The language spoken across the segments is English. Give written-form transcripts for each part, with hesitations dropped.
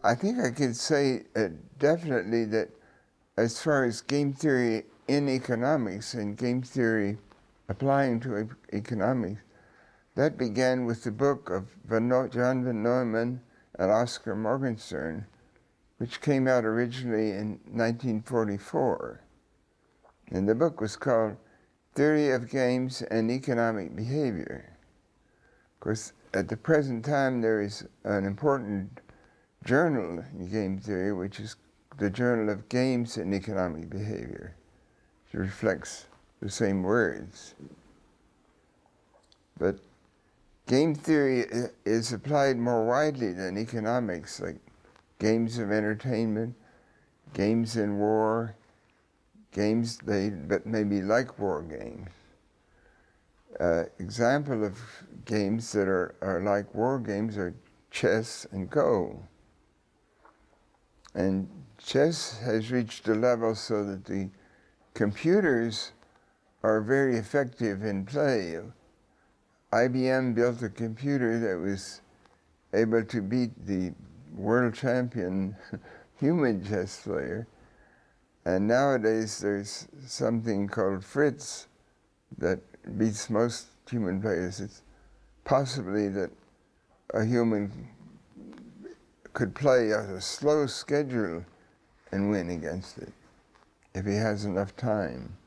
I think I can say definitely that as far as game theory in economics and game theory applying to economics, that began with the book of John von Neumann and Oscar Morgenstern, which came out originally in 1944. And the book was called Theory of Games and Economic Behavior. Of course, at the present time, there is an important journal in game theory, which is the Journal of Games and Economic Behavior, which reflects the same words. But game theory is applied more widely than economics, like games of entertainment, games in war, games that may be like war games. Example of games that are like war games are chess and Go. And chess has reached a level so that the computers are very effective in play. IBM built a computer that was able to beat the world champion human chess player. And nowadays there's something called Fritz that beats most human players. It's possibly that a human could play at a slow schedule and win against it if he has enough time.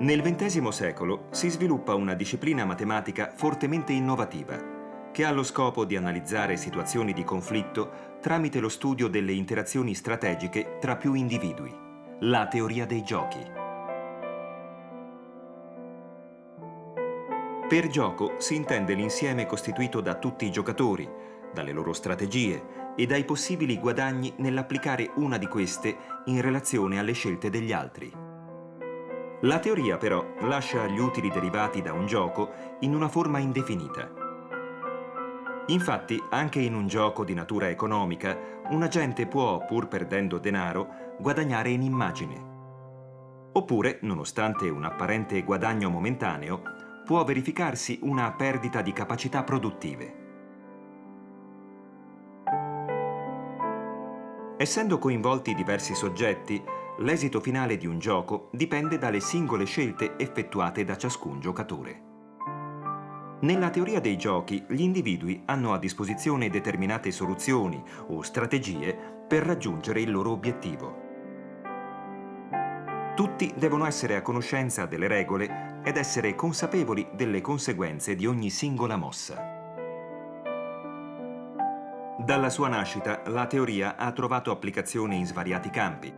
Nel XX secolo si sviluppa una disciplina matematica fortemente innovativa, che ha lo scopo di analizzare situazioni di conflitto tramite lo studio delle interazioni strategiche tra più individui, la teoria dei giochi. Per gioco si intende l'insieme costituito da tutti i giocatori, dalle loro strategie e dai possibili guadagni nell'applicare una di queste in relazione alle scelte degli altri. La teoria, però, lascia gli utili derivati da un gioco in una forma indefinita. Infatti, anche in un gioco di natura economica, un agente può, pur perdendo denaro, guadagnare in immagine. Oppure, nonostante un apparente guadagno momentaneo, può verificarsi una perdita di capacità produttive. Essendo coinvolti diversi soggetti, l'esito finale di un gioco dipende dalle singole scelte effettuate da ciascun giocatore. Nella teoria dei giochi, gli individui hanno a disposizione determinate soluzioni o strategie per raggiungere il loro obiettivo. Tutti devono essere a conoscenza delle regole ed essere consapevoli delle conseguenze di ogni singola mossa. Dalla sua nascita, la teoria ha trovato applicazione in svariati campi,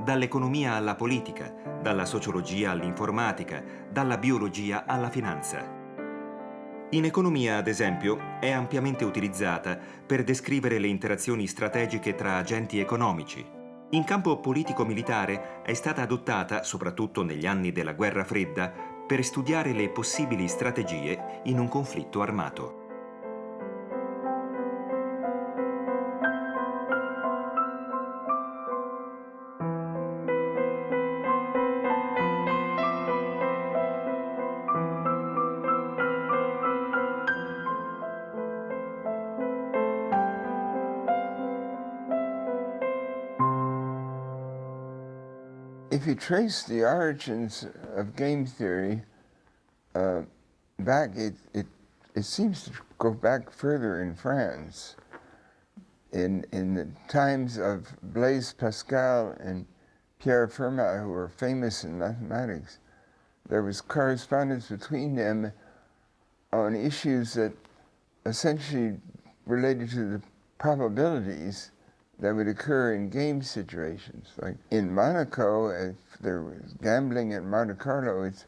dall'economia alla politica, dalla sociologia all'informatica, dalla biologia alla finanza. In economia, ad esempio, è ampiamente utilizzata per descrivere le interazioni strategiche tra agenti economici. In campo politico-militare è stata adottata, soprattutto negli anni della Guerra Fredda, per studiare le possibili strategie in un conflitto armato. If you trace the origins of game theory back, it seems to go back further in France. In the times of Blaise Pascal and Pierre Fermat, who were famous in mathematics, there was correspondence between them on issues that essentially related to the probabilities that would occur in game situations. Like in Monaco, if there was gambling at Monte Carlo, it's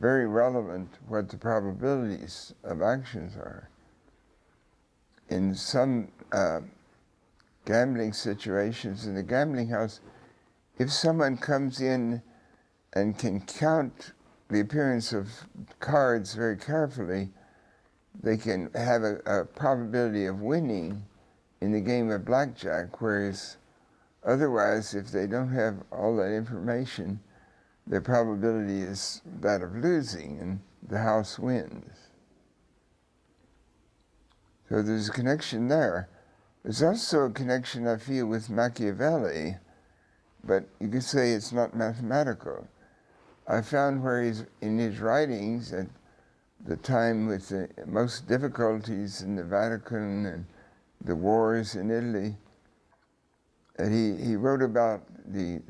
very relevant what the probabilities of actions are. In some gambling situations in the gambling house, if someone comes in and can count the appearance of cards very carefully, they can have a probability of winning in the game of blackjack, whereas otherwise, if they don't have all that information, their probability is that of losing, and the house wins. So there's a connection there. There's also a connection, I feel, with Machiavelli, but you could say it's not mathematical. I found where he's, in his writings at the time with the most difficulties in the Vatican and the wars in Italy, and he wrote about the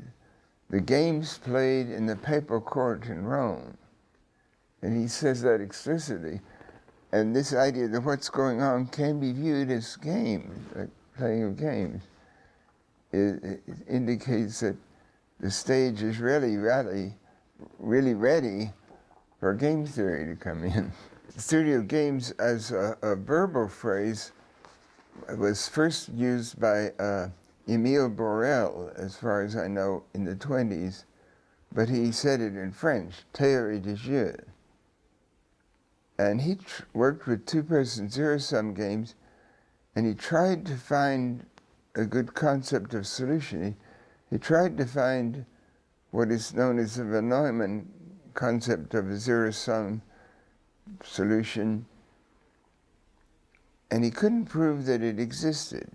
games played in the papal court in Rome. And he says that explicitly. And this idea that what's going on can be viewed as games, like playing of games, it indicates that the stage is really ready for game theory to come in. The theory of games as a verbal phrase was first used by Émile Borel, as far as I know, in the 20s, but he said it in French, théorie du jeu. And he worked with two-person zero-sum games, and he tried to find a good concept of solution. He tried to find what is known as the von Neumann concept of a zero-sum solution, and he couldn't prove that it existed.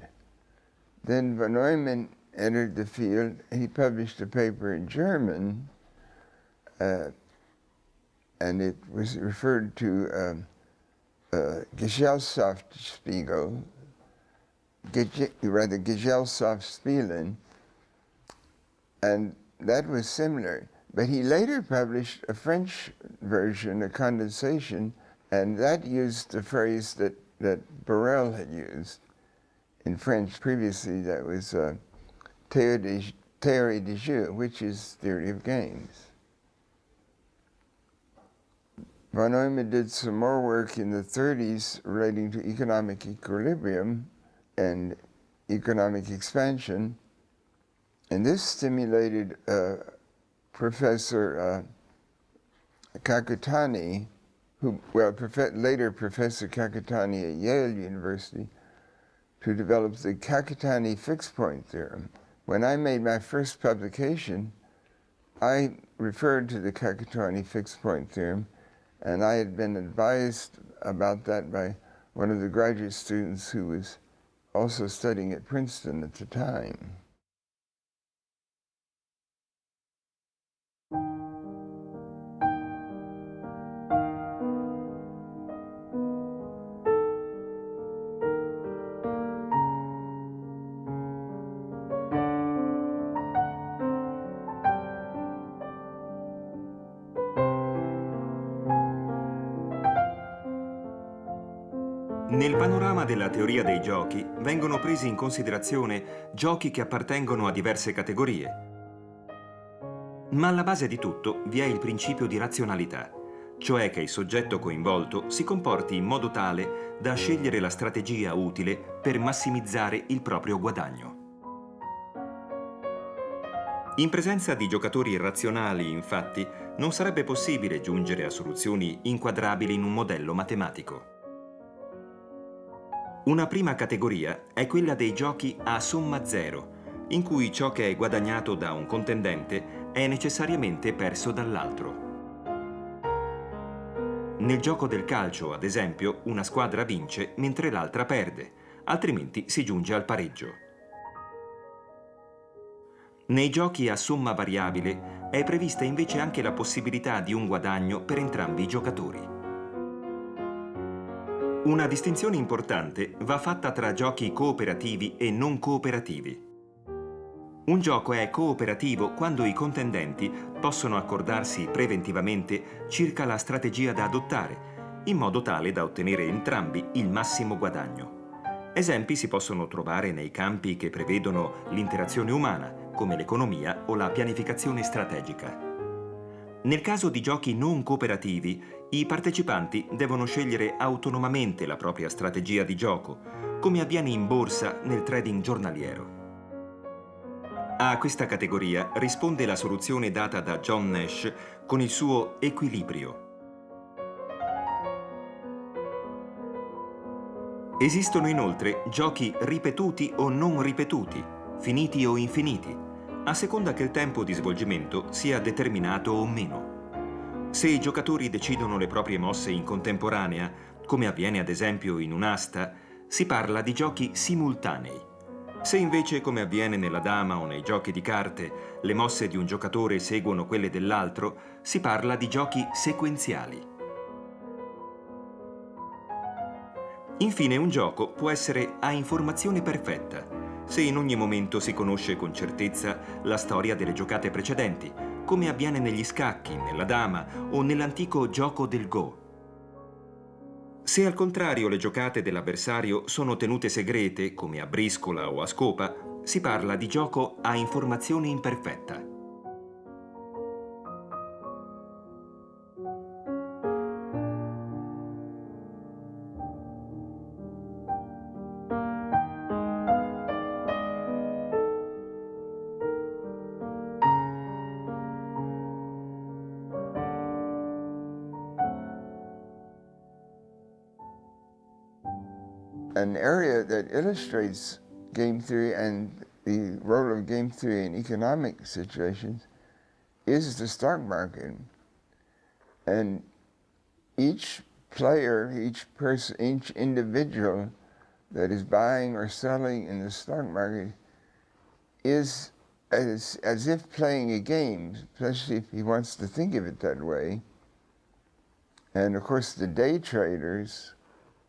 Then von Neumann entered the field, and he published a paper in German, and it was referred to Gesellschaftsspiegel, rather Gesellschaftsspielen, and that was similar. But he later published a French version, a condensation, and that used the phrase that Borel had used in French previously, that was théorie du jeu, which is theory of games. Von Neumann did some more work in the 30s relating to economic equilibrium and economic expansion, and this stimulated Professor Kakutani, later Professor Kakutani at Yale University, to develop the Kakutani fixed point theorem. When I made my first publication, I referred to the Kakutani fixed point theorem, and I had been advised about that by one of the graduate students who was also studying at Princeton at the time. Nel panorama della teoria dei giochi vengono presi in considerazione giochi che appartengono a diverse categorie. Ma alla base di tutto vi è il principio di razionalità, cioè che il soggetto coinvolto si comporti in modo tale da scegliere la strategia utile per massimizzare il proprio guadagno. In presenza di giocatori irrazionali, infatti, non sarebbe possibile giungere a soluzioni inquadrabili in un modello matematico. Una prima categoria è quella dei giochi a somma zero, in cui ciò che è guadagnato da un contendente è necessariamente perso dall'altro. Nel gioco del calcio, ad esempio, una squadra vince mentre l'altra perde, altrimenti si giunge al pareggio. Nei giochi a somma variabile è prevista invece anche la possibilità di un guadagno per entrambi i giocatori. Una distinzione importante va fatta tra giochi cooperativi e non cooperativi. Un gioco è cooperativo quando i contendenti possono accordarsi preventivamente circa la strategia da adottare, in modo tale da ottenere entrambi il massimo guadagno. Esempi si possono trovare nei campi che prevedono l'interazione umana, come l'economia o la pianificazione strategica. Nel caso di giochi non cooperativi, i partecipanti devono scegliere autonomamente la propria strategia di gioco, come avviene in borsa nel trading giornaliero. A questa categoria risponde la soluzione data da John Nash con il suo equilibrio. Esistono inoltre giochi ripetuti o non ripetuti, finiti o infiniti, a seconda che il tempo di svolgimento sia determinato o meno. Se i giocatori decidono le proprie mosse in contemporanea, come avviene ad esempio in un'asta, si parla di giochi simultanei. Se invece, come avviene nella dama o nei giochi di carte, le mosse di un giocatore seguono quelle dell'altro, si parla di giochi sequenziali. Infine, un gioco può essere a informazione perfetta, se in ogni momento si conosce con certezza la storia delle giocate precedenti, come avviene negli scacchi, nella dama o nell'antico gioco del Go. Se al contrario le giocate dell'avversario sono tenute segrete, come a briscola o a scopa, si parla di gioco a informazione imperfetta. An area that illustrates game theory and the role of game theory in economic situations is the stock market. And each player, each person, each individual that is buying or selling in the stock market is as if playing a game, especially if he wants to think of it that way. And of course, the day traders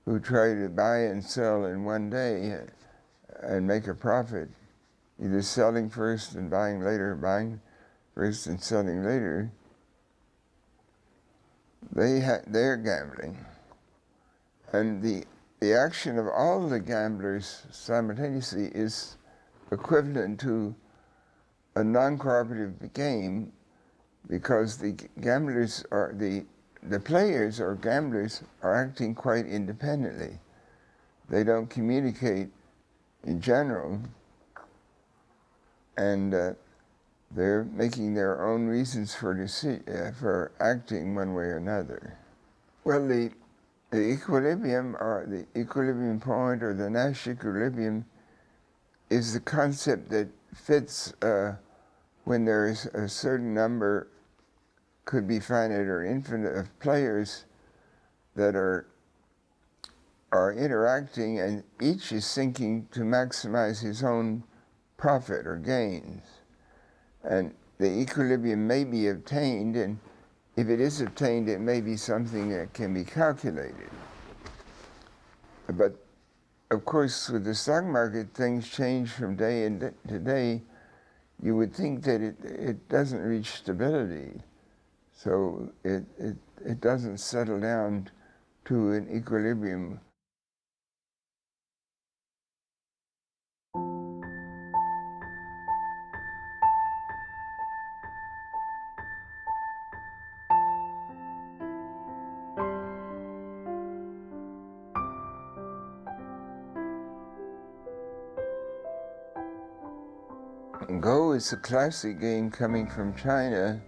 who try to buy and sell in one day and make a profit, either selling first and buying later, buying first and selling later, they're gambling. And the action of all the gamblers simultaneously is equivalent to a non-cooperative game, because the gamblers are the players or gamblers are acting quite independently. They don't communicate in general, and they're making their own reasons for acting one way or another. Well, the equilibrium, or the equilibrium point, or the Nash equilibrium, is the concept that fits when there is a certain number, could be finite or infinite, of players that are interacting, and each is thinking to maximize his own profit or gains. And the equilibrium may be obtained, and if it is obtained, it may be something that can be calculated. But of course, with the stock market, things change from day to day. You would think that it doesn't reach stability, so it doesn't settle down to an equilibrium. Go is a classic game coming from China,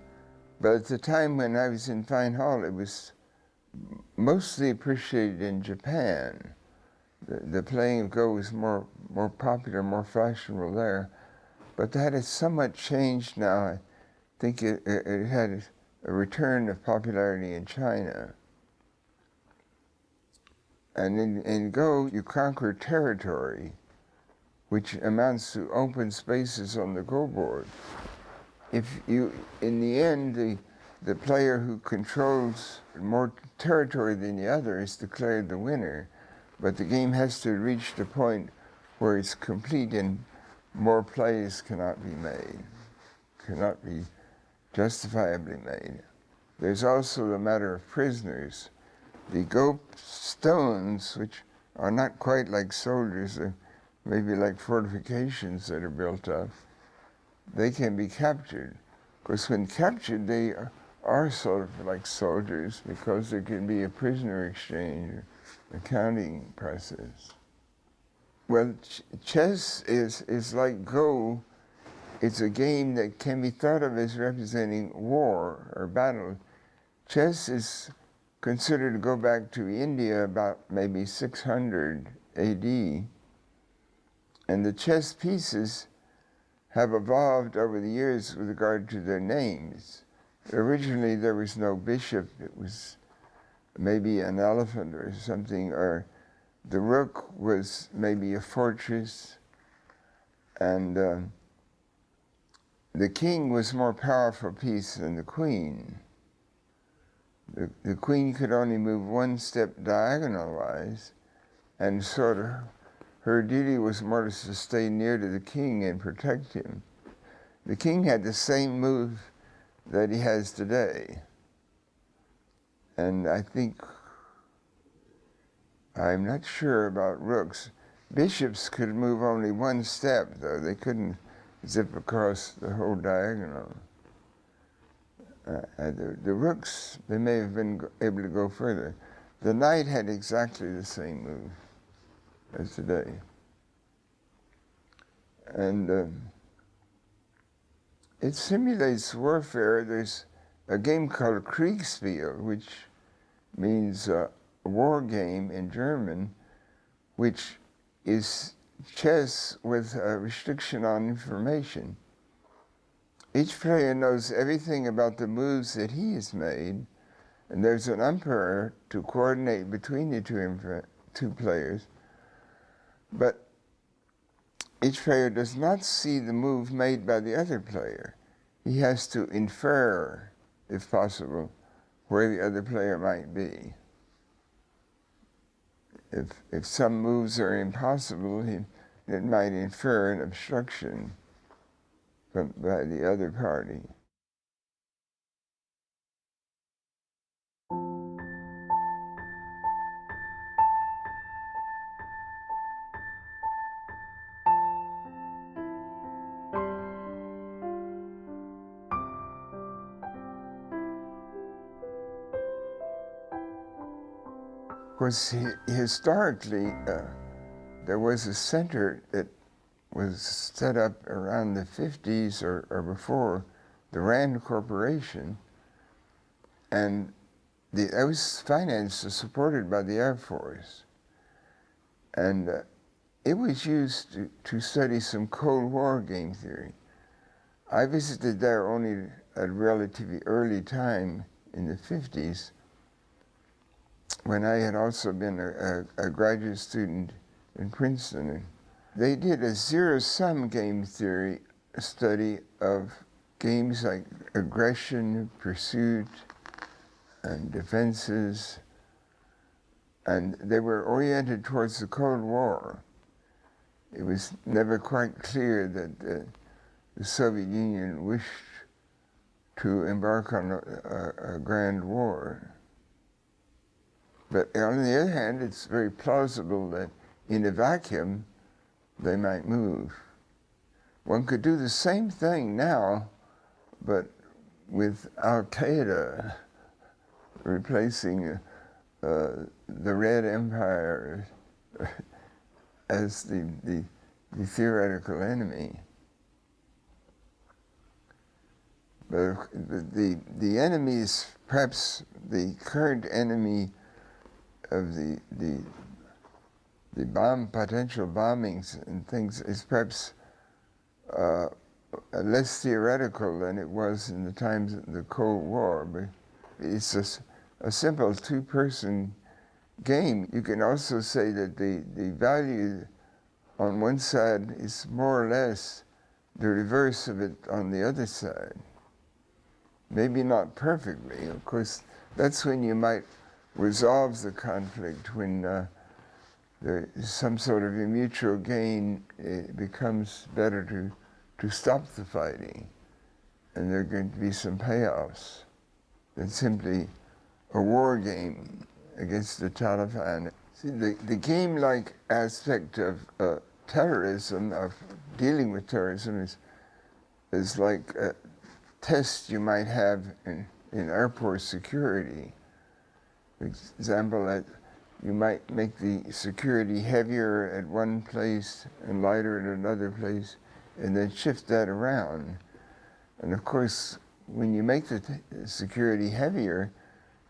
but at the time when I was in Fine Hall, it was mostly appreciated in Japan. The playing of Go was more popular, more fashionable there, but that has somewhat changed now. I think it had a return of popularity in China. And in Go, you conquer territory, which amounts to open spaces on the Go board. If you, in the end, the player who controls more territory than the other is declared the winner, but the game has to reach the point where it's complete and more plays cannot be made, cannot be justifiably made. There's also the matter of prisoners. The Go stones, which are not quite like soldiers, they're maybe like fortifications that are built up, they can be captured. Of course, when captured, they are sort of like soldiers, because there can be a prisoner exchange or a counting process. Well, chess is like Go it's a game that can be thought of as representing war or battle. Chess is considered to go back to India about maybe 600 AD, and the chess pieces have evolved over the years with regard to their names. Originally, there was no bishop. It was maybe an elephant or something, or the rook was maybe a fortress, and the king was more powerful piece than the queen. The queen could only move one step diagonal-wise, and sort of her duty was more to stay near to the king and protect him. The king had the same move that he has today. And I think, I'm not sure about rooks. Bishops could move only one step, though. They couldn't zip across the whole diagonal. The rooks, they may have been able to go further. The knight had exactly the same move as today. And it simulates warfare. There's a game called Kriegsspiel, which means a war game in German, which is chess with a restriction on information. Each player knows everything about the moves that he has made, and there's an umpire to coordinate between the two players. But each player does not see the move made by the other player. He has to infer, if possible, where the other player might be. If some moves are impossible, it might infer an obstruction by the other party. Of course, historically, there was a center that was set up around the 50s or before, the Rand Corporation, and that was financed and supported by the Air Force. And it was used to study some Cold War game theory. I visited there only at a relatively early time in the 50s, when I had also been a graduate student in Princeton. They did a zero-sum game theory study of games like aggression, pursuit, and defenses, and they were oriented towards the Cold War. It was never quite clear that the Soviet Union wished to embark on a grand war. But on the other hand, it's very plausible that in a vacuum, they might move. One could do the same thing now, but with Al-Qaeda replacing the Red Empire as the theoretical enemy. But the enemy is perhaps the current enemy of the potential bombings and things is perhaps less theoretical than it was in the times of the Cold War. But it's a simple two-person game. You can also say that the value on one side is more or less the reverse of it on the other side. Maybe not perfectly. Of course, that's when you might resolve the conflict, when there is some sort of a mutual gain. It becomes better to stop the fighting, and there are going to be some payoffs. Than simply a war game against the Taliban. See, the game-like aspect of terrorism, of dealing with terrorism, is like a test you might have in airport security. For example, that you might make the security heavier at one place and lighter at another place, and then shift that around. And of course, when you make the security heavier,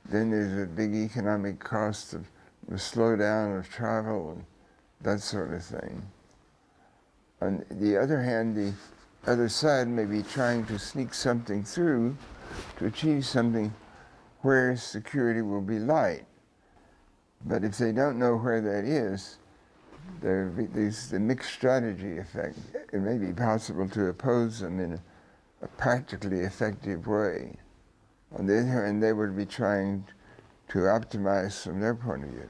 then there's a big economic cost of the slowdown of travel and that sort of thing. On the other hand, the other side may be trying to sneak something through to achieve something where security will be light. But if they don't know where that is, there's the mixed strategy effect. It may be possible to oppose them in a practically effective way. On the other hand, they would be trying to optimize from their point of view.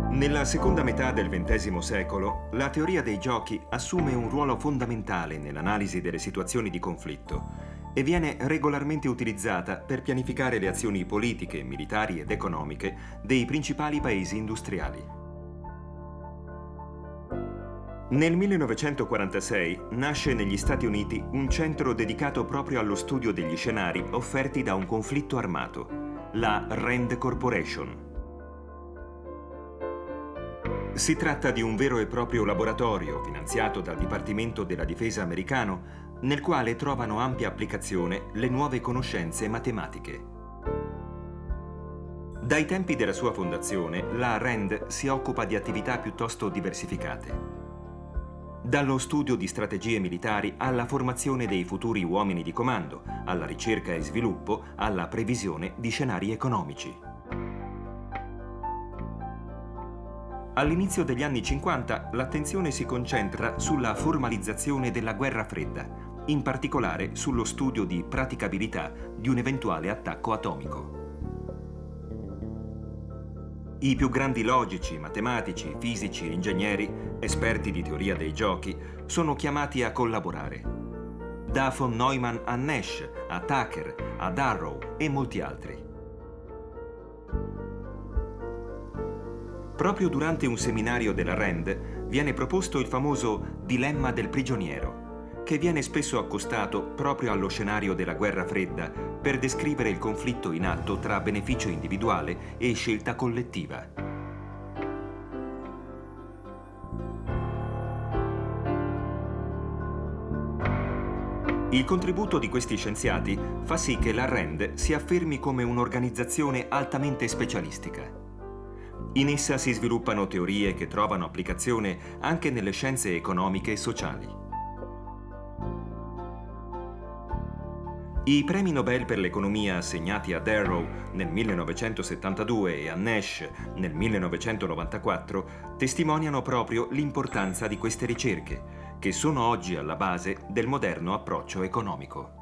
Nella seconda metà del XX secolo, la teoria dei giochi assume un ruolo fondamentale nell'analisi delle situazioni di conflitto e viene regolarmente utilizzata per pianificare le azioni politiche, militari ed economiche dei principali paesi industriali. Nel 1946 nasce negli Stati Uniti un centro dedicato proprio allo studio degli scenari offerti da un conflitto armato, la RAND Corporation. Si tratta di un vero e proprio laboratorio finanziato dal Dipartimento della Difesa americano, nel quale trovano ampia applicazione le nuove conoscenze matematiche. Dai tempi della sua fondazione, la RAND si occupa di attività piuttosto diversificate. Dallo studio di strategie militari alla formazione dei futuri uomini di comando, alla ricerca e sviluppo, alla previsione di scenari economici. All'inizio degli anni 50 l'attenzione si concentra sulla formalizzazione della guerra fredda, in particolare sullo studio di praticabilità di un eventuale attacco atomico. I più grandi logici, matematici, fisici e ingegneri, esperti di teoria dei giochi, sono chiamati a collaborare. Da von Neumann a Nash, a Tucker, a Darrow e molti altri. Proprio durante un seminario della RAND viene proposto il famoso dilemma del prigioniero, che viene spesso accostato proprio allo scenario della guerra fredda per descrivere il conflitto in atto tra beneficio individuale e scelta collettiva. Il contributo di questi scienziati fa sì che la RAND si affermi come un'organizzazione altamente specialistica. In essa si sviluppano teorie che trovano applicazione anche nelle scienze economiche e sociali. I premi Nobel per l'economia assegnati a Darrow nel 1972 e a Nash nel 1994 testimoniano proprio l'importanza di queste ricerche, che sono oggi alla base del moderno approccio economico.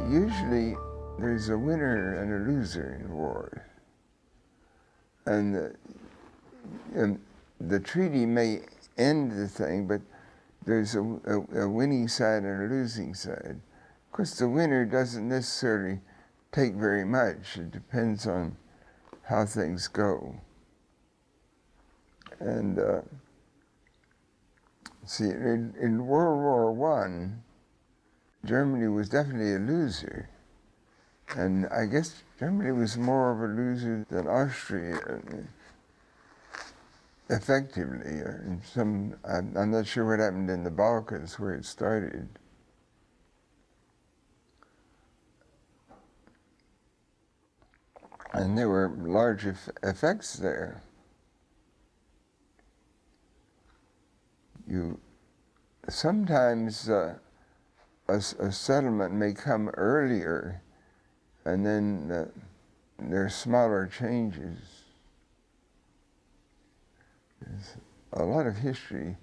Usually, there's a winner and a loser in war. And the treaty may end the thing, but there's a winning side and a losing side. Of course, the winner doesn't necessarily take very much. It depends on how things go. And see, in World War I, Germany was definitely a loser. And I guess Germany was more of a loser than Austria, effectively. I'm not sure what happened in the Balkans where it started. And there were large effects there. Sometimes a settlement may come earlier, and then there are smaller changes. There's a lot of history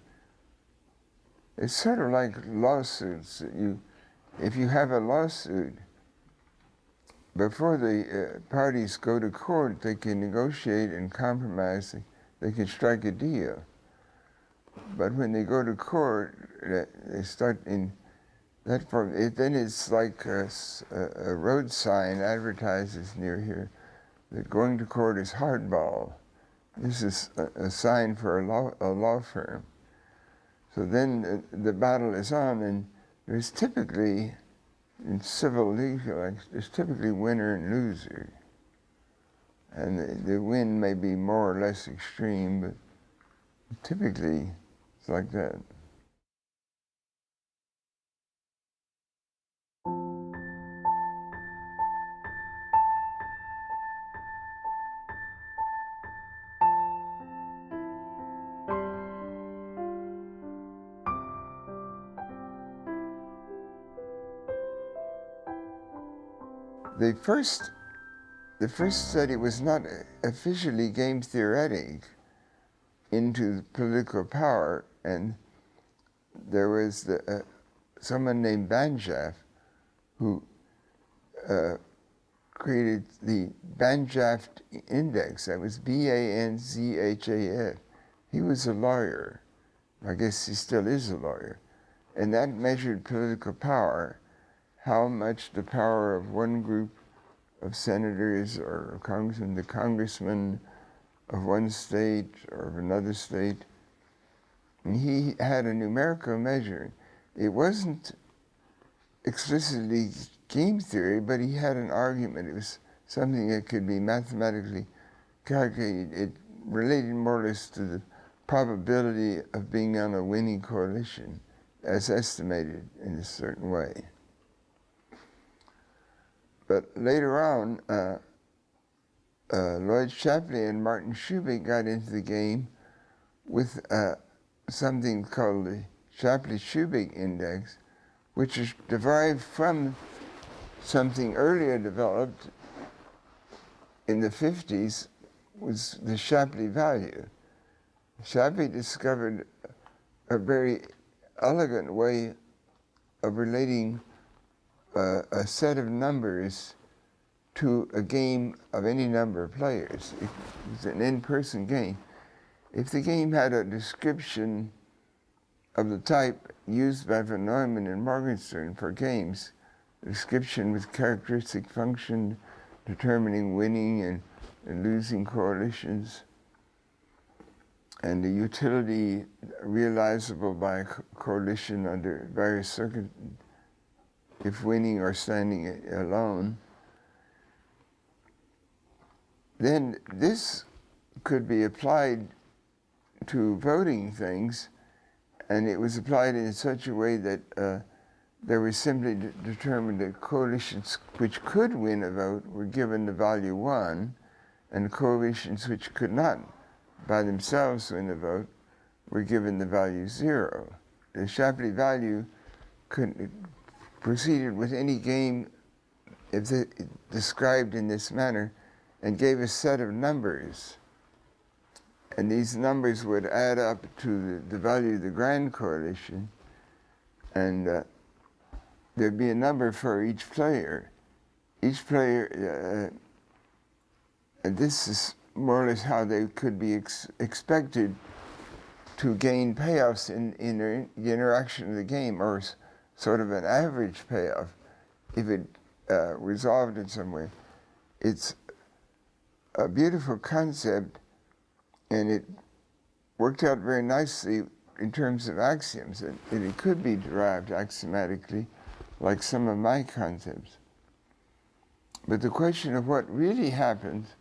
It's sort of like lawsuits. If you have a lawsuit, before the parties go to court, they can negotiate and compromise. They can strike a deal. But when they go to court, they start in that form. Then it's like a road sign advertises near here that going to court is hardball. This is a sign for a law firm. So then the battle is on, and there's typically, in civil legal, there's typically winner and loser. And the win may be more or less extreme, but typically it's like that. The first study was not officially game theoretic into political power, and there was someone named Banjaf who created the Banjaf Index. That was Banzhaf. He was a lawyer. I guess he still is a lawyer. And that measured political power, how much the power of one group of senators or congressmen, the congressman of one state or of another state. And he had a numerical measure. It wasn't explicitly game theory, but he had an argument. It was something that could be mathematically calculated. It related more or less to the probability of being on a winning coalition as estimated in a certain way. But later on, Lloyd Shapley and Martin Shubik got into the game with something called the Shapley-Shubik Index, which is derived from something earlier developed in the 50s, was the Shapley value. Shapley discovered a very elegant way of relating a set of numbers to a game of any number of players. It's an in-person game. If the game had a description of the type used by von Neumann and Morgenstern for games, a description with characteristic function determining winning and losing coalitions, and the utility realizable by a coalition under various circumstances, if winning or standing alone, then this could be applied to voting things, and it was applied in such a way that there was simply determined that coalitions which could win a vote were given the value 1, and coalitions which could not by themselves win a vote were given the value 0. The Shapley value proceeded with any game if described in this manner and gave a set of numbers. And these numbers would add up to the value of the grand coalition, and there'd be a number for each player. Each player, and this is more or less how they could be expected to gain payoffs in the interaction of the game, or sort of an average payoff, if it resolved in some way. It's a beautiful concept, and it worked out very nicely in terms of axioms, and it could be derived axiomatically, like some of my concepts. But the question of what really happens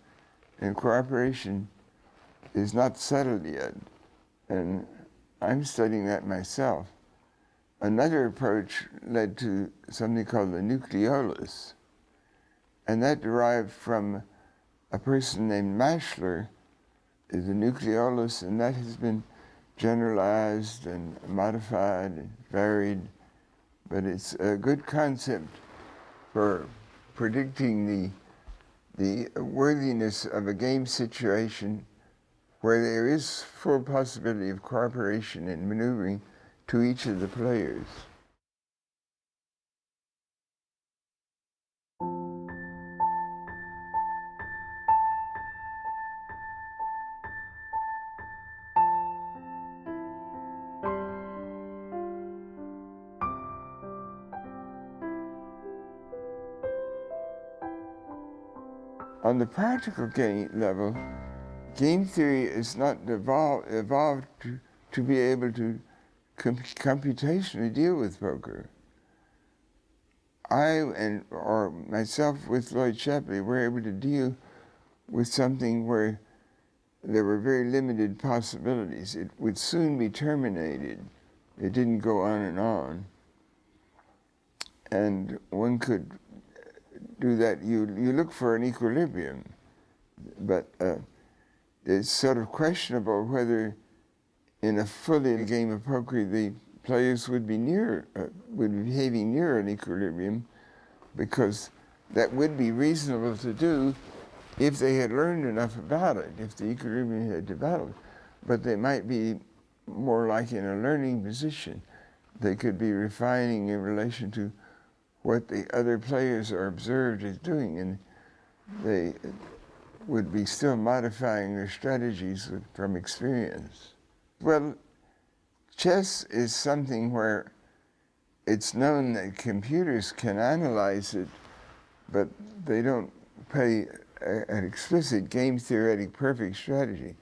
in cooperation is not settled yet, and I'm studying that myself. Another approach led to something called the nucleolus, and that derived from a person named Maschler, is the nucleolus, and that has been generalized and modified and varied, but it's a good concept for predicting the worthiness of a game situation where there is full possibility of cooperation and maneuvering to each of the players. On the practical game level, game theory is not evolved to be able to computationally deal with poker. Or myself with Lloyd Shapley were able to deal with something where there were very limited possibilities. It would soon be terminated. It didn't go on and on. And one could do that. You look for an equilibrium, but it's sort of questionable whether in a fully game of poker the players would be behaving near an equilibrium, because that would be reasonable to do if they had learned enough about it, if the equilibrium had developed. But they might be more like in a learning position. They could be refining in relation to what the other players are observed as doing, and they would be still modifying their strategies from experience. Well, chess is something where it's known that computers can analyze it, but they don't pay an explicit game theoretic perfect strategy.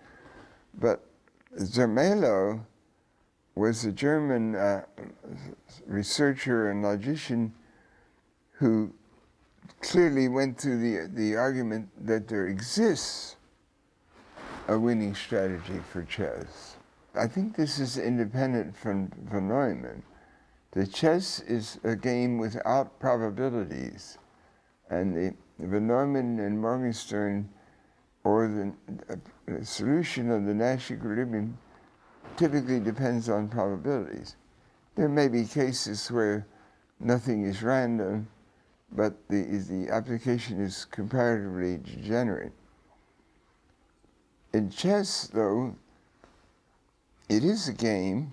But Zermelo was a German researcher and logician who clearly went through the argument that there exists a winning strategy for chess. I think this is independent from von Neumann. The chess is a game without probabilities, and the von Neumann and Morgenstern, or the solution of the Nash equilibrium, typically depends on probabilities. There may be cases where nothing is random, but the application is comparatively degenerate. In chess, though, it is a game,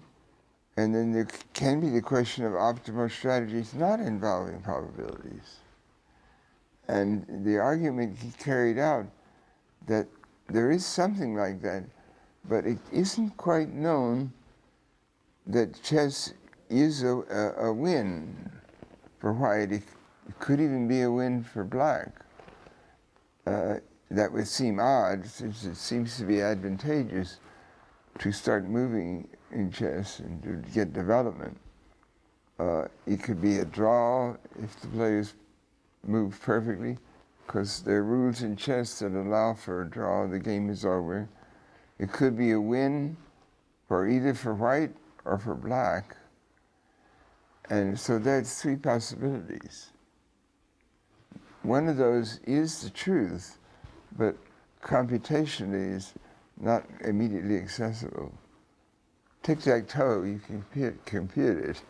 and then there can be the question of optimal strategies not involving probabilities. And the argument he carried out that there is something like that, but it isn't quite known that chess is a win for white. It could even be a win for black. That would seem odd, since it seems to be advantageous to start moving in chess and to get development. It could be a draw if the players move perfectly, because there are rules in chess that allow for a draw, the game is over. It could be a win either for white or for black. And so that's three possibilities. One of those is the truth, but computationally is not immediately accessible. Tic-tac-toe, you can compute it.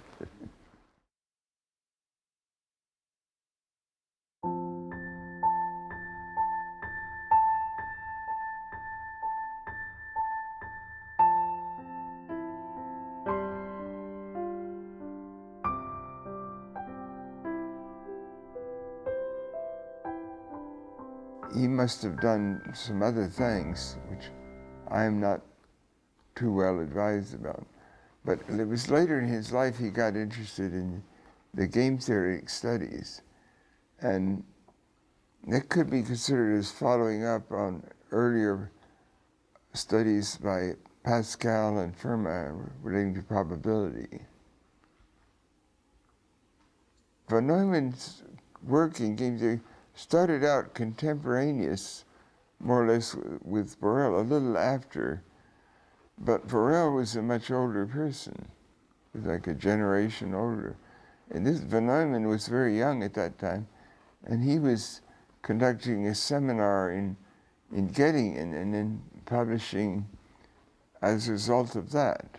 He must have done some other things, which I'm not too well advised about. But it was later in his life he got interested in the game theoretic studies. And that could be considered as following up on earlier studies by Pascal and Fermat relating to probability. Von Neumann's work in game theory started out contemporaneous, more or less, with Borel, a little after. But Borel was a much older person, he was like a generation older. And this von Neumann was very young at that time, and he was conducting a seminar in Göttingen and then publishing as a result of that.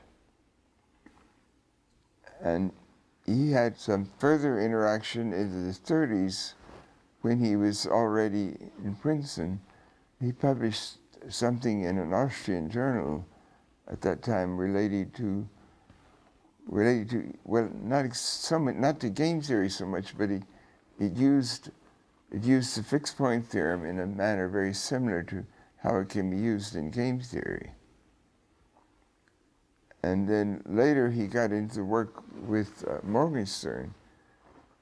And he had some further interaction in the 30s when he was already in Princeton. He published something in an Austrian journal at that time related to related to, well, not to game theory so much, but it used the fixed point theorem in a manner very similar to how it can be used in game theory. And then later he got into work with Morgenstern.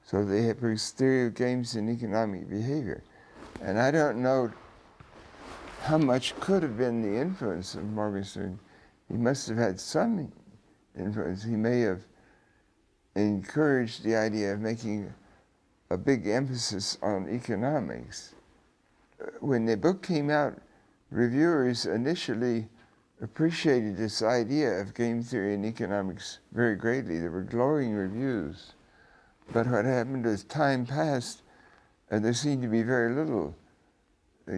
So they have produced theory of games and economic behavior. And I don't know how much could have been the influence of Morgenstern. He must have had some influence. He may have encouraged the idea of making a big emphasis on economics. When the book came out, reviewers initially appreciated this idea of game theory and economics very greatly. There were glowing reviews. But what happened as time passed, there seemed to be very little.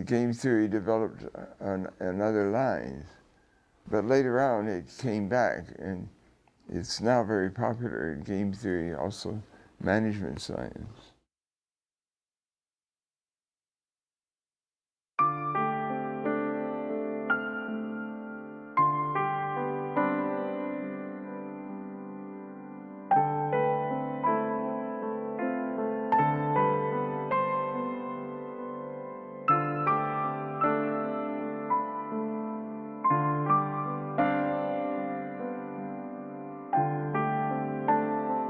Game theory developed on other lines. But later on, it came back, and it's now very popular in game theory, also management science.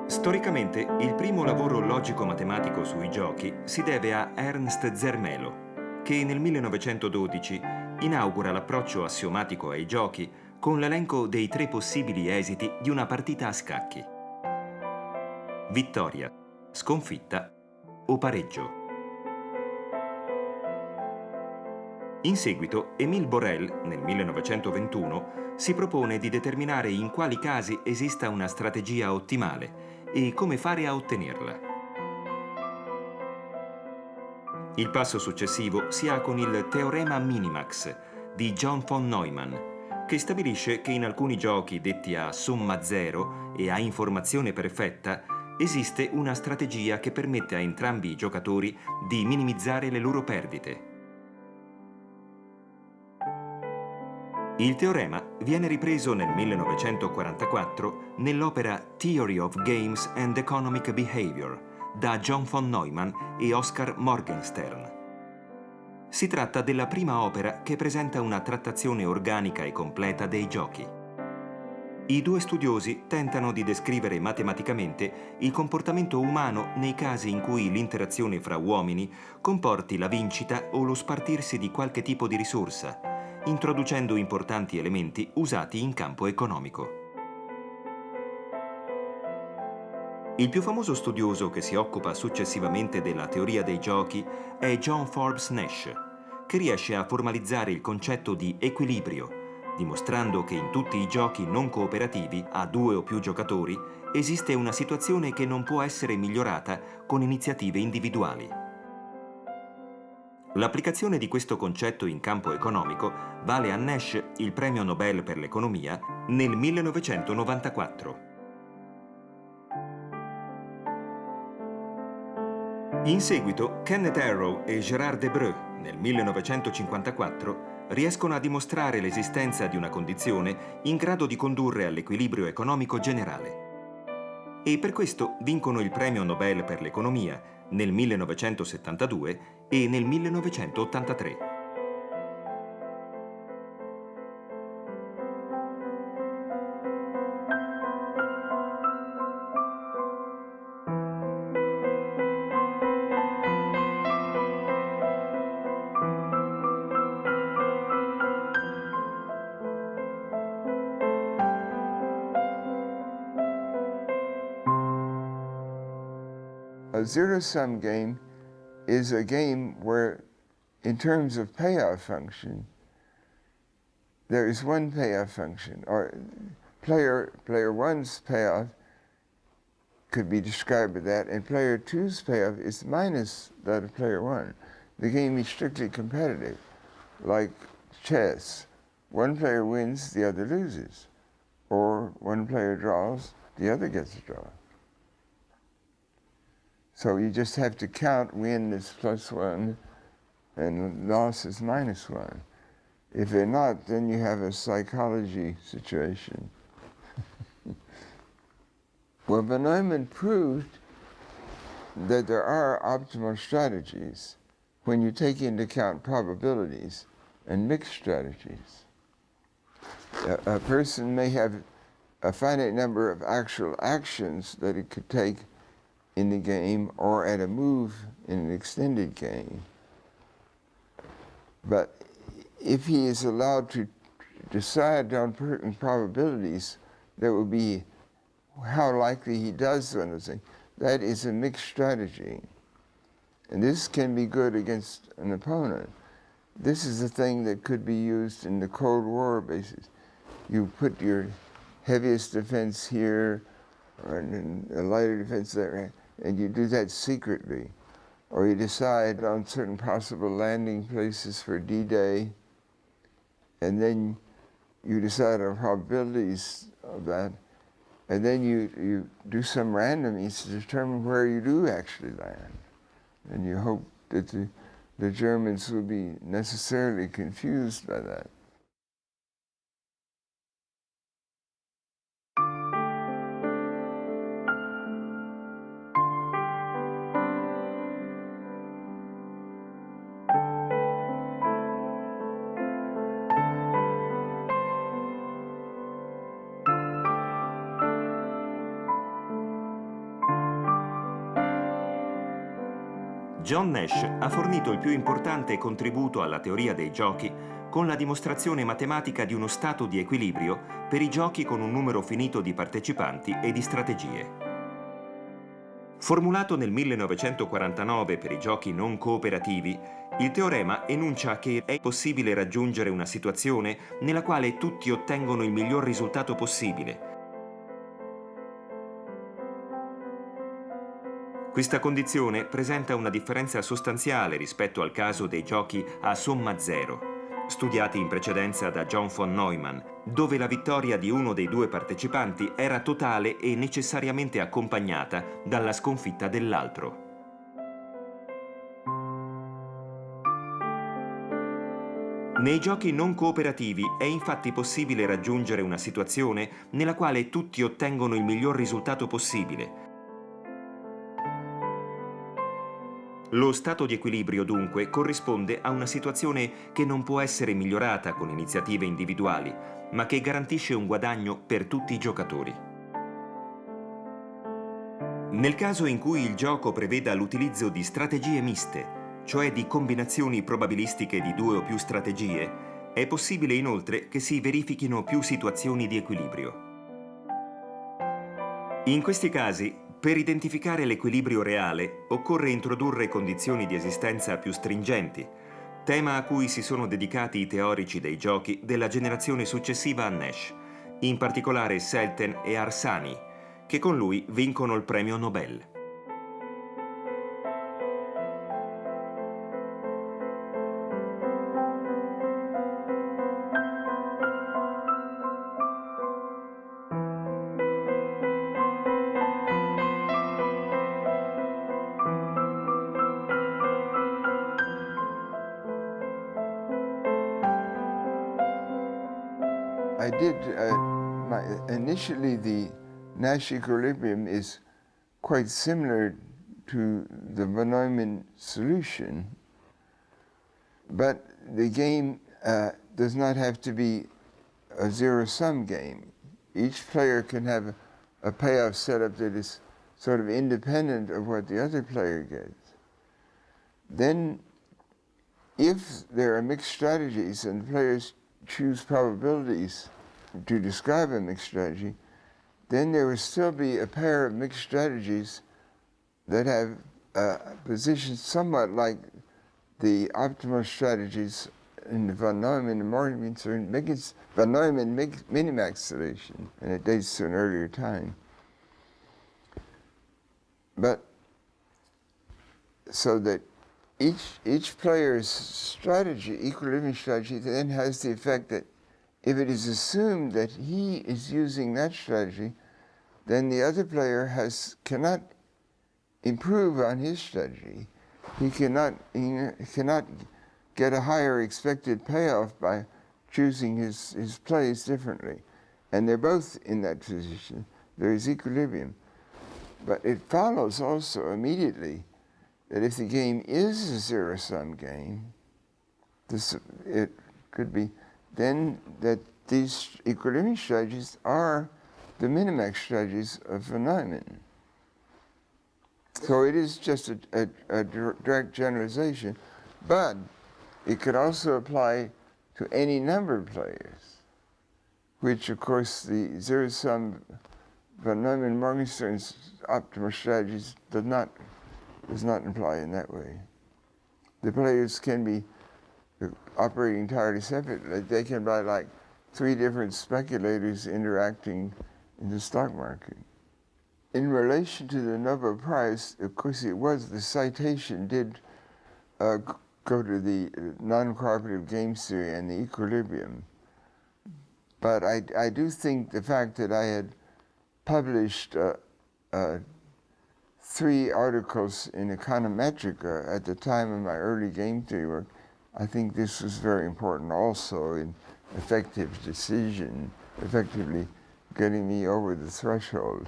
Storicamente, il primo lavoro logico-matematico sui giochi si deve a Ernst Zermelo, che nel 1912 inaugura l'approccio assiomatico ai giochi con l'elenco dei 3 possibili esiti di una partita a scacchi: vittoria, sconfitta o pareggio. In seguito, Émile Borel, nel 1921, si propone di determinare in quali casi esista una strategia ottimale e come fare a ottenerla. Il passo successivo si ha con il teorema Minimax di John von Neumann, che stabilisce che in alcuni giochi detti a somma zero e a informazione perfetta esiste una strategia che permette a entrambi i giocatori di minimizzare le loro perdite. Il teorema viene ripreso nel 1944 nell'opera Theory of Games and Economic Behavior da John von Neumann e Oscar Morgenstern. Si tratta della prima opera che presenta una trattazione organica e completa dei giochi. I 2 studiosi tentano di descrivere matematicamente il comportamento umano nei casi in cui l'interazione fra uomini comporti la vincita o lo spartirsi di qualche tipo di risorsa, introducendo importanti elementi usati in campo economico. Il più famoso studioso che si occupa successivamente della teoria dei giochi è John Forbes Nash, che riesce a formalizzare il concetto di equilibrio, dimostrando che in tutti i giochi non cooperativi a 2 o più giocatori esiste una situazione che non può essere migliorata con iniziative individuali. L'applicazione di questo concetto in campo economico vale a Nash il premio Nobel per l'economia nel 1994. In seguito, Kenneth Arrow e Gérard Debreu, nel 1954, riescono a dimostrare l'esistenza di una condizione in grado di condurre all'equilibrio economico generale. E per questo vincono il premio Nobel per l'economia nel 1972 e nel 1983. A zero-sum game is a game where, in terms of payoff function, there is one payoff function, or player one's payoff could be described with that, and player two's payoff is minus that of player one. The game is strictly competitive, like chess. One player wins, the other loses. Or one player draws, the other gets a draw. So you just have to count win is +1 and loss is -1. If they're not, then you have a psychology situation. Well, von Neumann proved that there are optimal strategies when you take into account probabilities and mixed strategies. A person may have a finite number of actual actions that it could take in the game or at a move in an extended game. But if he is allowed to decide on certain probabilities, that will be how likely he does one of those things. That is a mixed strategy. And this can be good against an opponent. This is a thing that could be used in the Cold War basis. You put your heaviest defense here, or a lighter defense there, and you do that secretly. Or you decide on certain possible landing places for D-Day, and then you decide on probabilities of that, and then you do some randomness to determine where you do actually land. And you hope that the Germans will be necessarily confused by that. John Nash ha fornito il più importante contributo alla teoria dei giochi con la dimostrazione matematica di uno stato di equilibrio per i giochi con un numero finito di partecipanti e di strategie. Formulato nel 1949 per i giochi non cooperativi, il teorema enuncia che è possibile raggiungere una situazione nella quale tutti ottengono il miglior risultato possibile. Questa condizione presenta una differenza sostanziale rispetto al caso dei giochi a somma zero, studiati in precedenza da John von Neumann, dove la vittoria di uno dei due partecipanti era totale e necessariamente accompagnata dalla sconfitta dell'altro. Nei giochi non cooperativi è infatti possibile raggiungere una situazione nella quale tutti ottengono il miglior risultato possibile. Lo stato di equilibrio, dunque, corrisponde a una situazione che non può essere migliorata con iniziative individuali, ma che garantisce un guadagno per tutti i giocatori. Nel caso in cui il gioco preveda l'utilizzo di strategie miste, cioè di combinazioni probabilistiche di due o più strategie, è possibile inoltre che si verifichino più situazioni di equilibrio. In questi casi, per identificare l'equilibrio reale, occorre introdurre condizioni di esistenza più stringenti, tema a cui si sono dedicati i teorici dei giochi della generazione successiva a Nash, in particolare Selten e Arsani, che con lui vincono il premio Nobel. Initially the Nash equilibrium is quite similar to the von Neumann solution, but the game does not have to be a zero-sum game. Each player can have a payoff setup that is sort of independent of what the other player gets. Then, if there are mixed strategies and players choose probabilities to describe a mixed strategy, then there will still be a pair of mixed strategies that have positions somewhat like the optimal strategies in the von Neumann and more concerned von Neumann minimax solution, and it dates to an earlier time. But so that each player's strategy, equilibrium strategy, then has the effect that if it is assumed that he is using that strategy, then the other player cannot improve on his strategy. He cannot get a higher expected payoff by choosing his plays differently. And they're both in that position. There is equilibrium. But it follows also immediately that if the game is a zero-sum game, it could be then that these equilibrium strategies are the minimax strategies of von Neumann. So it is just a direct generalization, but it could also apply to any number of players, which of course the zero-sum von Neumann-Morgenstern's optimal strategies does not imply in that way. The players can be operating entirely separately. They can be like three different speculators interacting in the stock market. In relation to the Nobel Prize, of course, the citation did go to the non-cooperative game theory and the equilibrium. But I do think the fact that I had published 3 articles in Econometrica at the time of my early game theory work, I think this was very important also in effectively getting me over the threshold.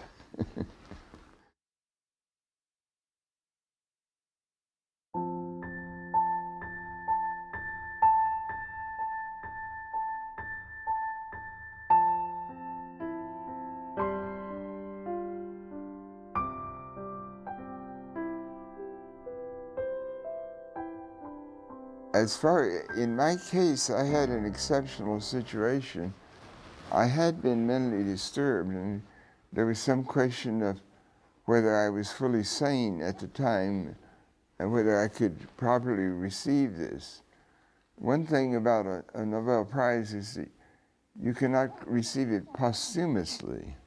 In my case, I had an exceptional situation. I had been mentally disturbed, and there was some question of whether I was fully sane at the time and whether I could properly receive this. One thing about a Nobel Prize is that you cannot receive it posthumously.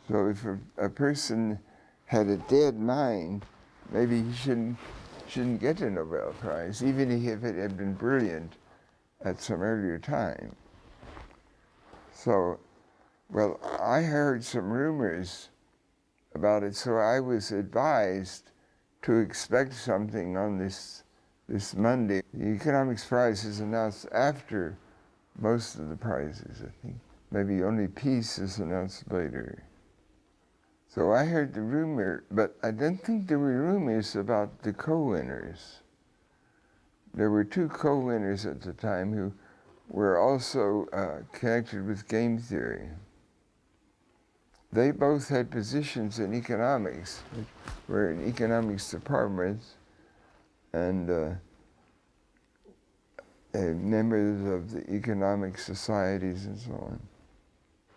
So if a person had a dead mind, maybe he shouldn't get a Nobel Prize, even if it had been brilliant at some earlier time. So, well, I heard some rumors about it, so I was advised to expect something on this Monday. The Economics Prize is announced after most of the prizes, I think. Maybe only peace is announced later. So I heard the rumor, but I don't think there were rumors about the co-winners. There were 2 co-winners at the time who were also connected with game theory. They both had positions in economics, which were in economics departments, and members of the economic societies and so on.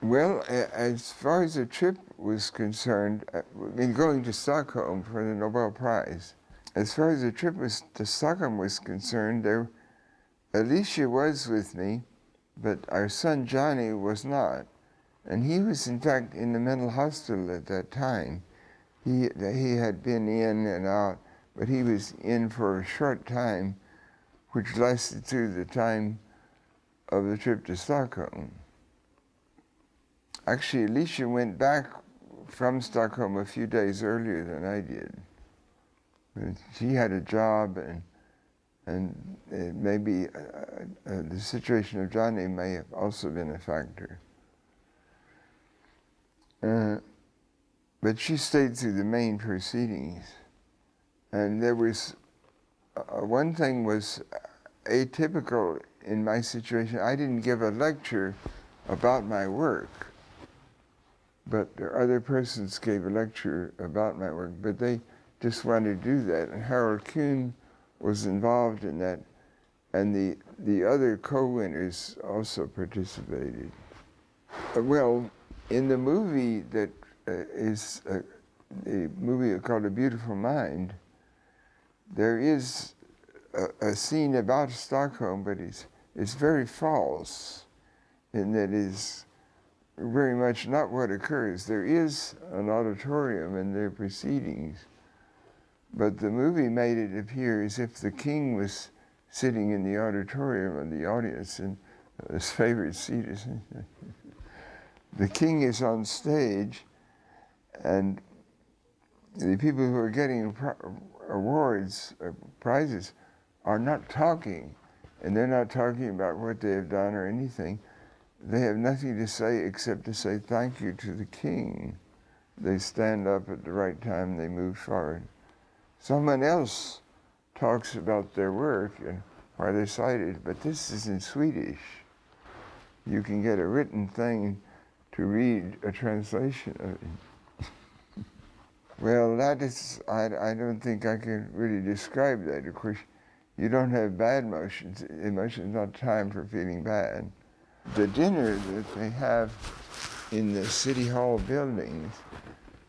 Well, as far as the trip was concerned, in going to Stockholm for the Nobel Prize, as far as the trip to Stockholm was concerned, Alicia was with me, but our son Johnny was not. And he was, in fact, in the mental hospital at that time. He had been in and out, but he was in for a short time, which lasted through the time of the trip to Stockholm. Actually, Alicia went back from Stockholm a few days earlier than I did. She had a job, and maybe the situation of Johnny may have also been a factor. But she stayed through the main proceedings. And there was, one thing was atypical in my situation. I didn't give a lecture about my work, but other persons gave a lecture about my work, but they just wanted to do that. And Harold Kuhn was involved in that, and the other co-winners also participated. Well, in the movie that is a movie called A Beautiful Mind, there is a scene about Stockholm, but it's very false, and that is very much not what occurs. There is an auditorium and there are proceedings, but the movie made it appear as if the king was sitting in the auditorium and the audience in his favorite seat. The king is on stage, and the people who are getting awards or prizes are not talking, and they're not talking about what they have done or anything. They have nothing to say except to say thank you to the king. they stand up at the right time, they move forward. Someone else talks about their work and why they cite it, but this is in Swedish. You can get a written thing to read a translation of it. Well, that is, I don't think I can really describe that. Of course, you don't have bad emotions. Emotion is not time for feeling bad. The dinner that they have in the City Hall buildings,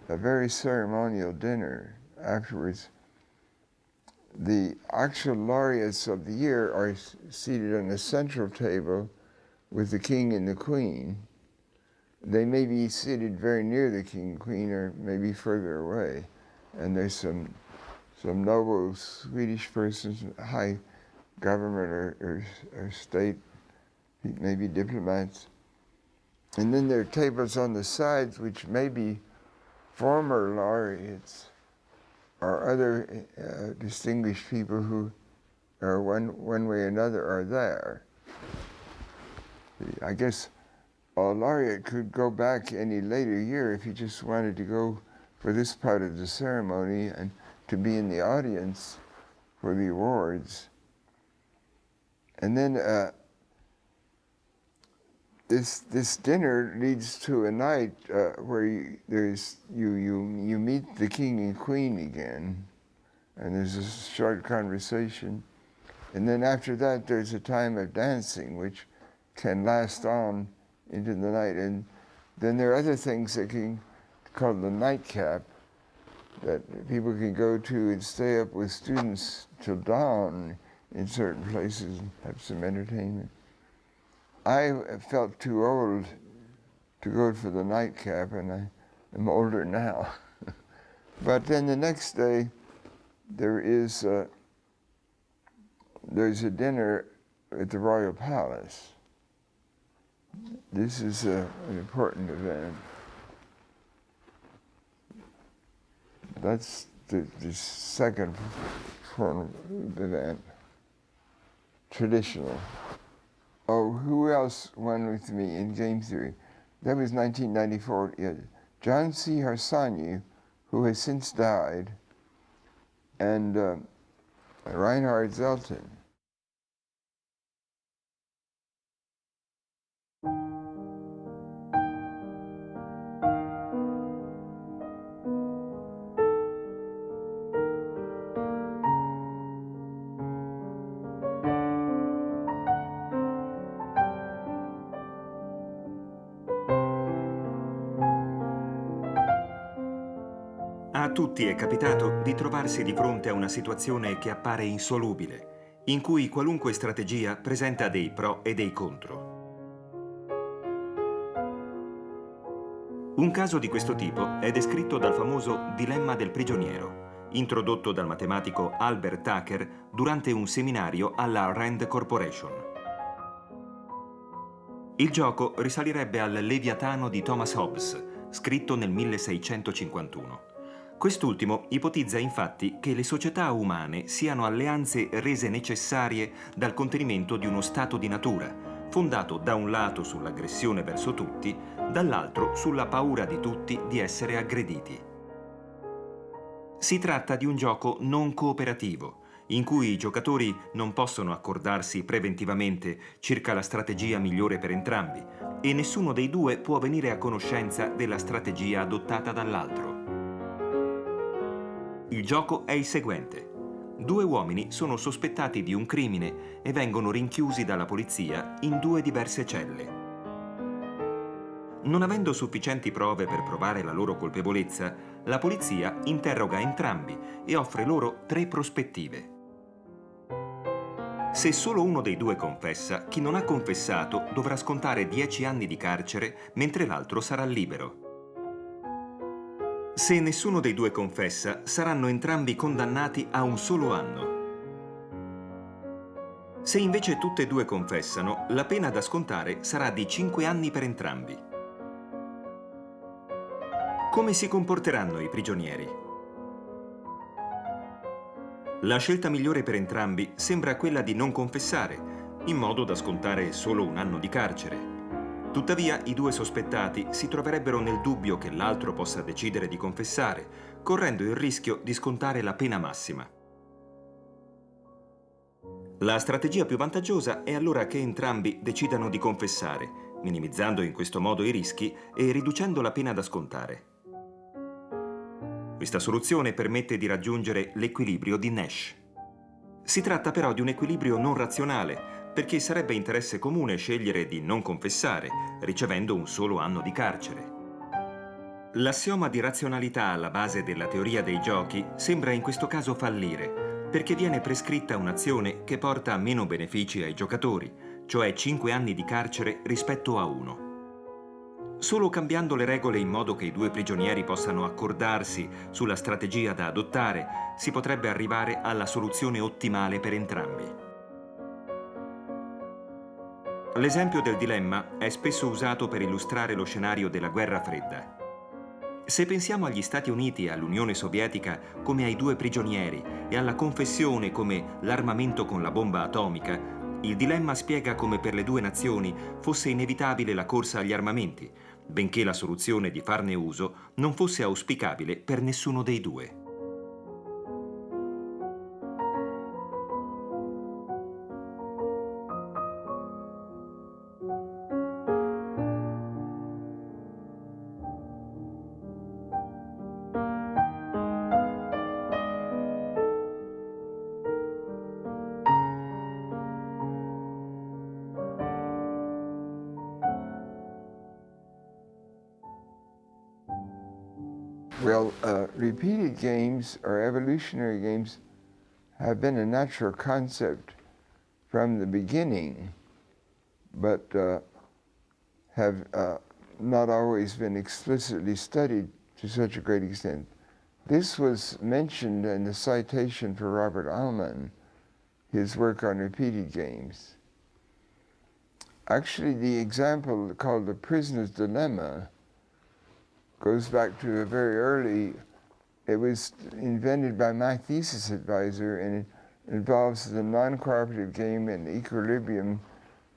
a very ceremonial dinner afterwards, the actual laureates of the year are seated on a central table with the king and the queen. They may be seated very near the king and queen or maybe further away. And there's some noble Swedish persons, high government or state, maybe diplomats. And then there are tables on the sides which may be former laureates or other distinguished people who are one way or another are there. I guess a laureate could go back any later year if he just wanted to go for this part of the ceremony and to be in the audience for the awards. And then this dinner leads to a night where you meet the king and queen again, and there's a short conversation. And then after that, there's a time of dancing, which can last on into the night. And then there are other things that can called the nightcap that people can go to and stay up with students till dawn in certain places and have some entertainment. I felt too old to go for the nightcap, and I am older now. But then the next day, there's a dinner at the Royal Palace. This is an important event. That's the second form of event, traditional. Oh, who else won with me in game theory? That was 1994. Yeah. John C. Harsanyi, who has since died, and Reinhard Zelten. A tutti è capitato di trovarsi di fronte a una situazione che appare insolubile, in cui qualunque strategia presenta dei pro e dei contro. Un caso di questo tipo è descritto dal famoso dilemma del prigioniero, introdotto dal matematico Albert Tucker durante un seminario alla Rand Corporation. Il gioco risalirebbe al Leviatano di Thomas Hobbes, scritto nel 1651. Quest'ultimo ipotizza infatti che le società umane siano alleanze rese necessarie dal contenimento di uno stato di natura, fondato da un lato sull'aggressione verso tutti, dall'altro sulla paura di tutti di essere aggrediti. Si tratta di un gioco non cooperativo, in cui i giocatori non possono accordarsi preventivamente circa la strategia migliore per entrambi e nessuno dei due può venire a conoscenza della strategia adottata dall'altro. Il gioco è il seguente. Due uomini sono sospettati di un crimine e vengono rinchiusi dalla polizia in due diverse celle. Non avendo sufficienti prove per provare la loro colpevolezza, la polizia interroga entrambi e offre loro 3 prospettive. Se solo uno dei due confessa, chi non ha confessato dovrà scontare 10 anni di carcere mentre l'altro sarà libero. Se nessuno dei due confessa, saranno entrambi condannati a un solo anno. Se invece tutte e due confessano, la pena da scontare sarà di 5 anni per entrambi. Come si comporteranno i prigionieri? La scelta migliore per entrambi sembra quella di non confessare, in modo da scontare solo un anno di carcere. Tuttavia, i due sospettati si troverebbero nel dubbio che l'altro possa decidere di confessare, correndo il rischio di scontare la pena massima. La strategia più vantaggiosa è allora che entrambi decidano di confessare, minimizzando in questo modo i rischi e riducendo la pena da scontare. Questa soluzione permette di raggiungere l'equilibrio di Nash. Si tratta però di un equilibrio non razionale, perché sarebbe interesse comune scegliere di non confessare, ricevendo un solo anno di carcere. L'assioma di razionalità alla base della teoria dei giochi sembra in questo caso fallire, perché viene prescritta un'azione che porta meno benefici ai giocatori, cioè 5 anni di carcere rispetto a 1. Solo cambiando le regole in modo che i due prigionieri possano accordarsi sulla strategia da adottare, si potrebbe arrivare alla soluzione ottimale per entrambi. L'esempio del dilemma è spesso usato per illustrare lo scenario della guerra fredda. Se pensiamo agli Stati Uniti e all'Unione Sovietica come ai due prigionieri e alla confessione come l'armamento con la bomba atomica, il dilemma spiega come per le due nazioni fosse inevitabile la corsa agli armamenti, benché la soluzione di farne uso non fosse auspicabile per nessuno dei due. Well, repeated games or evolutionary games have been a natural concept from the beginning, but have not always been explicitly studied to such a great extent. This was mentioned in the citation for Robert Aumann, his work on repeated games. Actually, the example called the prisoner's dilemma goes back to a very early, it was invented by my thesis advisor, and it involves the non-cooperative game and equilibrium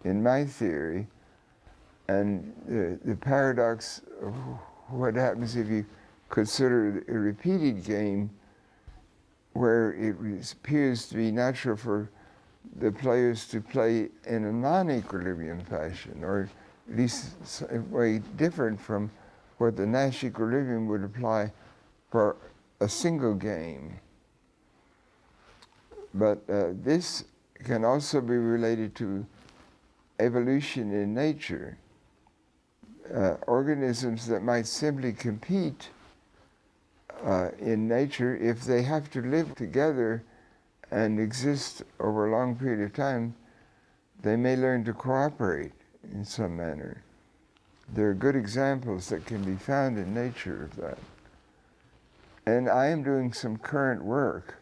in my theory. And the paradox of what happens if you consider a repeated game where it appears to be natural for the players to play in a non-equilibrium fashion, or at least a way different from what the Nash equilibrium would apply for a single game. But this can also be related to evolution in nature. Organisms that might simply compete in nature, if they have to live together and exist over a long period of time, they may learn to cooperate in some manner. There are good examples that can be found in nature of that. And I am doing some current work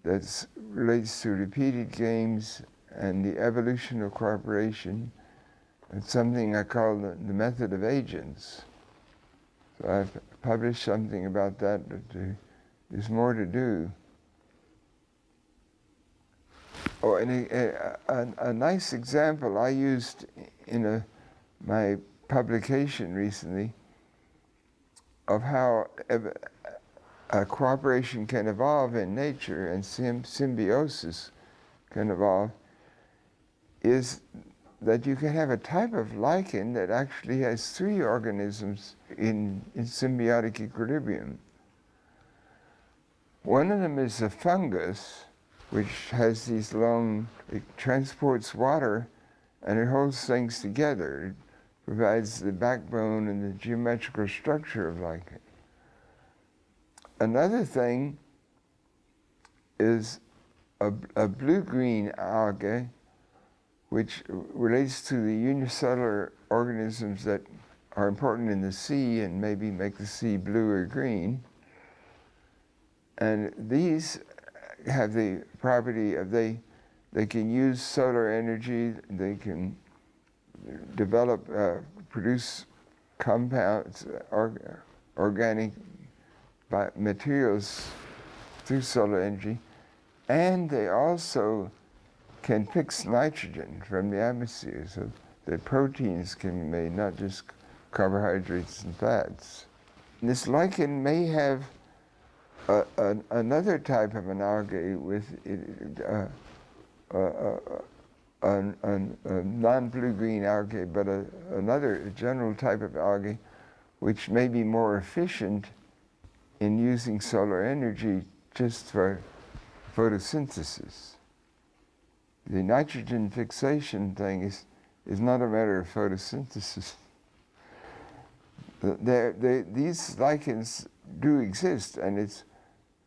that relates to repeated games and the evolution of cooperation. It's something I call the method of agents. So I've published something about that, but there's more to do. Oh, and a nice example I used in my publication recently of how cooperation can evolve in nature and symbiosis can evolve is that you can have a type of lichen that actually has 3 organisms in symbiotic equilibrium. One of them is a fungus, which has these long, it transports water and it holds things together. It provides the backbone and the geometrical structure of lichen. Another thing is a blue-green algae, which relates to the unicellular organisms that are important in the sea and maybe make the sea blue or green. And these have the property of they can use solar energy, they can develop, produce compounds, organic materials through solar energy, and they also can fix nitrogen from the atmosphere. So that proteins can be made, not just carbohydrates and fats. This lichen may have another type of an algae with a non-blue-green algae, but another general type of algae which may be more efficient in using solar energy just for photosynthesis. The nitrogen fixation thing is not a matter of photosynthesis. These lichens do exist, and it's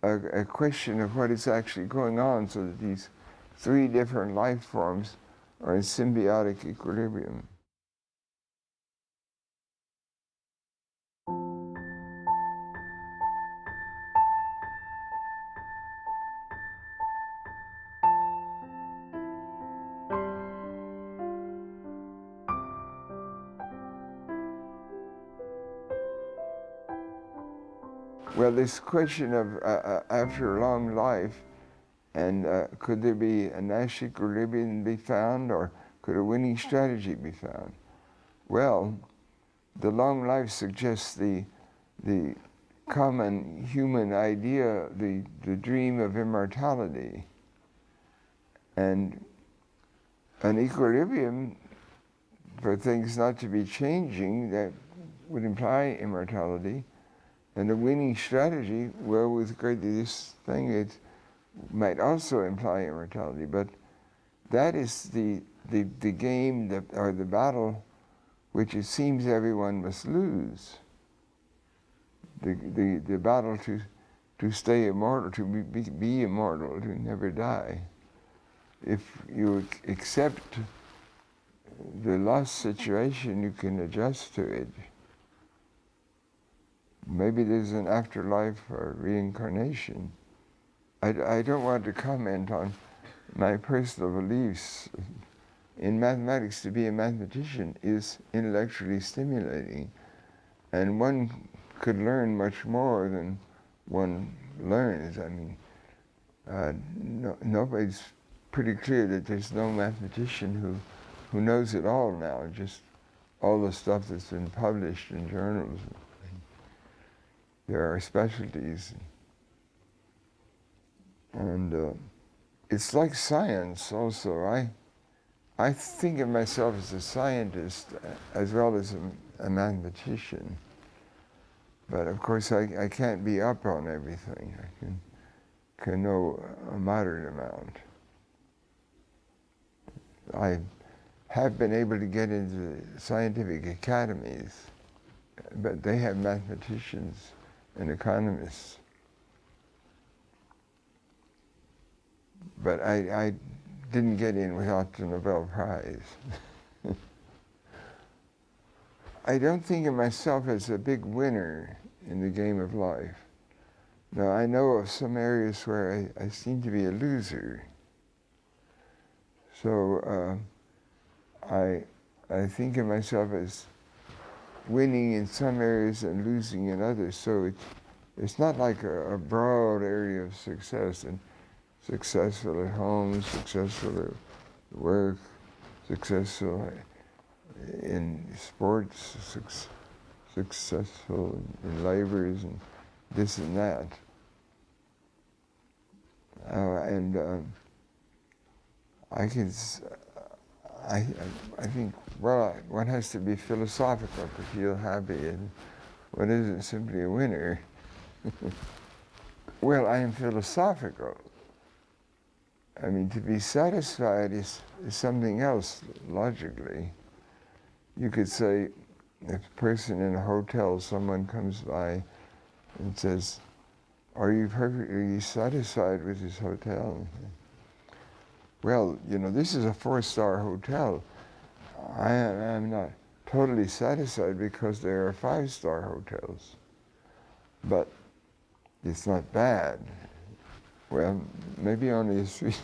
a question of what is actually going on so that these three different life forms are in symbiotic equilibrium. Well, this question of after a long life, and could there be a Nash equilibrium be found, or could a winning strategy be found? Well, the long life suggests the common human idea, the dream of immortality. And an equilibrium for things not to be changing, that would imply immortality. And a winning strategy, well, with this thing, it might also imply immortality. But that is the game or the battle which it seems everyone must lose. The battle to stay immortal, to be immortal, to never die. If you accept the lost situation, you can adjust to it. Maybe there's an afterlife or reincarnation. I don't want to comment on my personal beliefs. In mathematics, to be a mathematician is intellectually stimulating, and one could learn much more than one learns. I mean, nobody's pretty clear that there's no mathematician who knows it all now, just all the stuff that's been published in journals. There are specialties. And it's like science also. I think of myself as a scientist as well as a mathematician. But of course I can't be up on everything. I can know a moderate amount. I have been able to get into scientific academies, but they have mathematicians and economists. But I didn't get in without the Nobel Prize. I don't think of myself as a big winner in the game of life. Now, I know of some areas where I seem to be a loser. So I think of myself as winning in some areas and losing in others. So it's not like a broad area of success, and successful at home, successful at work, successful in sports, successful in labors, and this and that. I think, well, one has to be philosophical to feel happy, and one isn't simply a winner. Well, I am philosophical. I mean, to be satisfied is something else, logically. You could say, if a person in a hotel, someone comes by and says, "Are you perfectly satisfied with this hotel?" Well, you know, this is a 4-star hotel. I am not totally satisfied because there are 5-star hotels. But it's not bad. Well, maybe only a 3.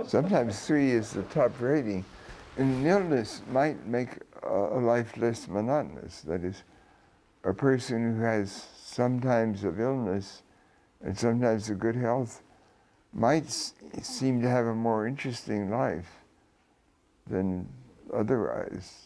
Sometimes 3 is the top rating. And an illness might make a life less monotonous. That is, a person who has sometimes of illness and sometimes of good health might seem to have a more interesting life than otherwise.